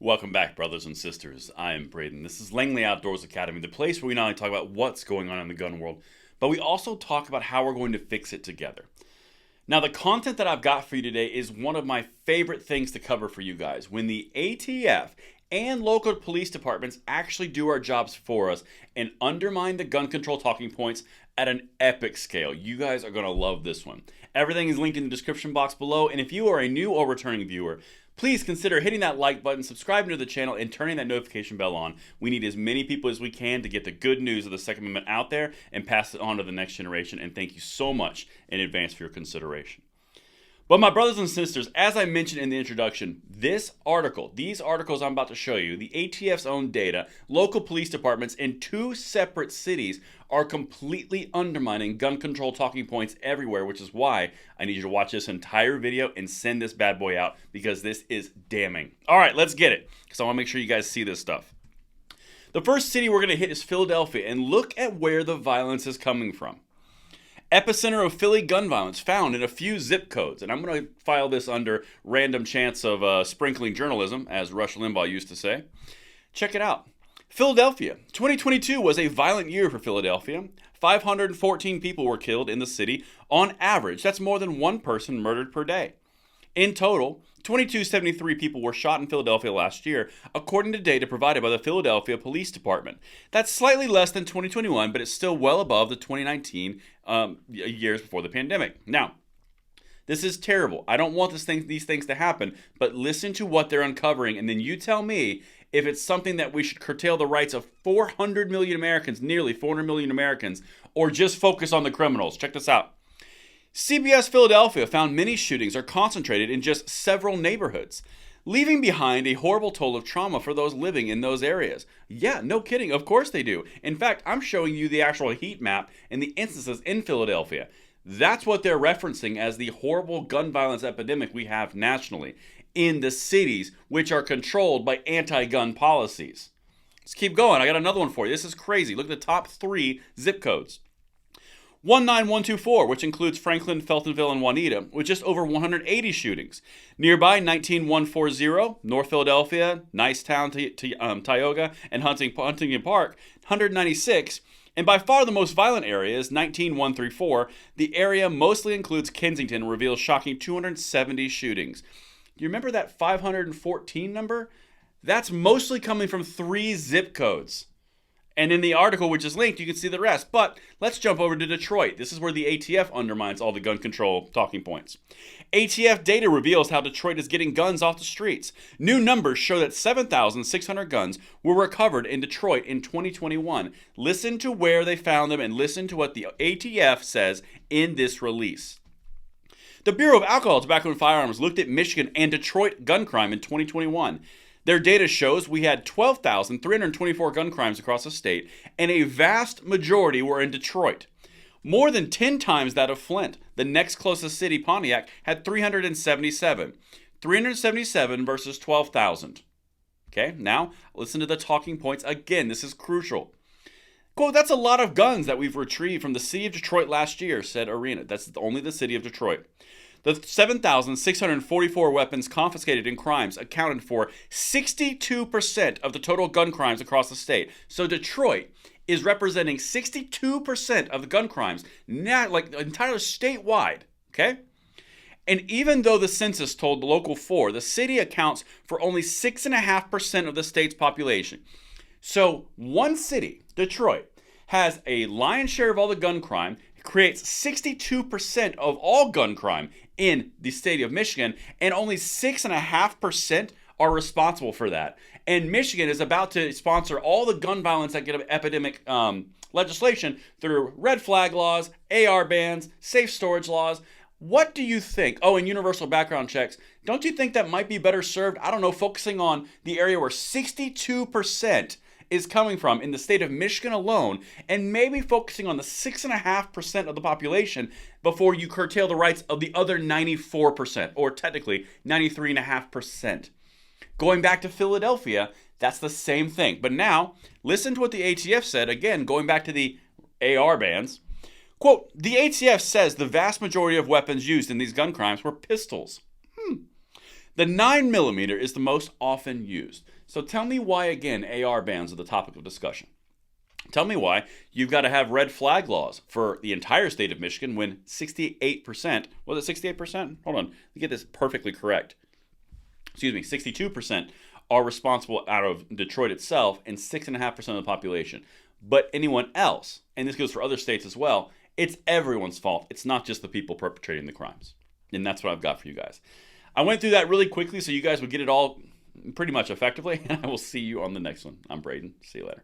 Welcome back, brothers and sisters. I am Braden. This is Langley Outdoors Academy, the place where we not only talk about what's going on in the gun world, but we also talk about how we're going to fix it together. Now, the content that I've got for you today is one of my favorite things to cover for you guys. When the ATF and local police departments actually do our jobs for us and undermine the gun control talking points at an epic scale. You guys are going to love this one. Everything is linked in the description box below, and if you are a new or returning viewer, please consider hitting that like button, subscribing to the channel, and turning that notification bell on. We need as many people as we can to get the good news of the Second Amendment out there and pass it on to the next generation. And thank you so much in advance for your consideration. But my brothers and sisters, as I mentioned in the introduction, these articles I'm about to show you, the ATF's own data, local police departments in two separate cities are completely undermining gun control talking points everywhere, which is why I need you to watch this entire video and send this bad boy out, because this is damning. All right, let's get it, because I want to make sure you guys see this stuff. The first city we're going to hit is Philadelphia, and look at where the violence is coming from. Epicenter of Philly gun violence found in a few zip codes. And I'm going to file this under random chance of sprinkling journalism, as Rush Limbaugh used to say. Check it out. Philadelphia. 2022 was a violent year for Philadelphia. 514 people were killed in the city on average. That's more than one person murdered per day. In total, 2,273 people were shot in Philadelphia last year, according to data provided by the Philadelphia Police Department. That's slightly less than 2021, but it's still well above the 2019 years before the pandemic. Now, this is terrible. I don't want these things to happen, but listen to what they're uncovering, and then you tell me if it's something that we should curtail the rights of 400 million Americans, nearly 400 million Americans, or just focus on the criminals. Check this out. CBS Philadelphia found many shootings are concentrated in just several neighborhoods, leaving behind a horrible toll of trauma for those living in those areas. Yeah, no kidding, of course they do. In fact, I'm showing you the actual heat map and the instances in Philadelphia. That's what they're referencing as the horrible gun violence epidemic we have nationally in the cities, which are controlled by anti-gun policies. Let's keep going. I got another one for you. This is crazy. Look at the top 3 zip codes. 19124, which includes Franklin, Feltonville, and Juanita, with just over 180 shootings. Nearby, 19140, North Philadelphia, Nicetown, Tioga, and Huntington Park, 196. And by far the most violent area is 19134. The area mostly includes Kensington and reveals shocking 270 shootings. Do you remember that 514 number? That's mostly coming from 3 zip codes. And in the article, which is linked, you can see the rest. But let's jump over to Detroit. This is where the ATF undermines all the gun control talking points. ATF data reveals how Detroit is getting guns off the streets. New numbers show that 7,600 guns were recovered in Detroit in 2021. Listen to where they found them and listen to what the ATF says in this release. The Bureau of Alcohol, Tobacco, and Firearms looked at Michigan and Detroit gun crime in 2021. Their data shows we had 12,324 gun crimes across the state, and a vast majority were in Detroit. More than 10 times that of Flint. The next closest city, Pontiac, had 377. 377 versus 12,000. Okay, now listen to the talking points again. This is crucial. Quote, "That's a lot of guns that we've retrieved from the city of Detroit last year," said Arena. That's only the city of Detroit. The 7,644 weapons confiscated in crimes accounted for 62% of the total gun crimes across the state. So Detroit is representing 62% of the gun crimes, not like entirely statewide, okay? And even though the census told the local 4, the city accounts for only 6.5% of the state's population. So one city, Detroit, has a lion's share of all the gun crime, creates 62% of all gun crime in the state of Michigan, and only 6.5% are responsible for that. And Michigan is about to sponsor all the gun violence epidemic legislation through red flag laws, AR bans, safe storage laws. What do you think? Oh, and universal background checks. Don't you think that might be better served, I don't know, focusing on the area where 62% is coming from in the state of Michigan alone, and maybe focusing on the 6.5% of the population before you curtail the rights of the other 94%, or technically 93.5%. Going back to Philadelphia, that's the same thing. But now, listen to what the ATF said, again, going back to the AR bans. Quote, "The ATF says the vast majority of weapons used in these gun crimes were pistols. The 9mm is the most often used. So tell me why, again, AR bans are the topic of discussion. Tell me why you've got to have red flag laws for the entire state of Michigan when 68%, was it 68%? Hold on, let me get this perfectly correct. 62% are responsible out of Detroit itself and 6.5% of the population. But anyone else, and this goes for other states as well, it's everyone's fault. It's not just the people perpetrating the crimes. And that's what I've got for you guys. I went through that really quickly so you guys would get it all pretty much effectively. And I will see you on the next one. I'm Braden. See you later.